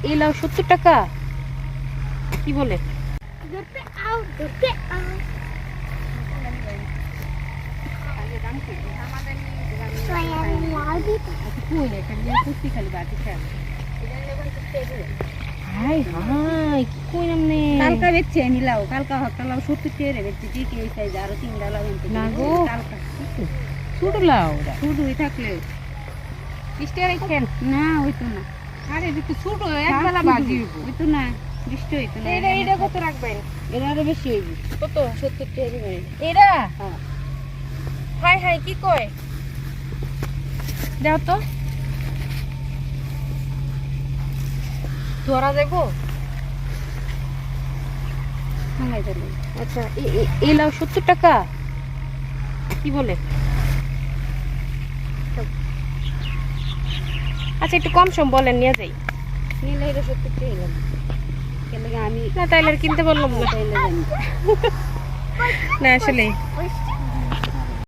এই লাউ 70 টাকা কি বলে? কালকা বেচছে নিলাও কালকা হকটা লাউ 70 টাকা বেচছে ঠিক এই সাইজ আর 3টা লাউ এনতে না গো কালকা ছোট লাউ শুধুই থাকলে 20 টাকা রাখেন না হইতো না আরে এটা তো ছোট একবেলা বাজি হইব হইতো না 20 টা হইতো না এটা কত রাখবেন? এরা আরো বেশি হইবে কত 70 টাকা হইবে এরা হ্যাঁ হাই হাই কি কয় দাও তো ধরা যাবো হাঙ্গাই দিলে আচ্ছা এই লাউ 70 টাকা কি বলে? আচ্ছা একটু কম সম বলেন নিয়ে যাই নিলে এটা 70 টাকা হইলাম কেন আমি না তাইলে আর কিনতে পারলাম না তাইলে জানি না আসলে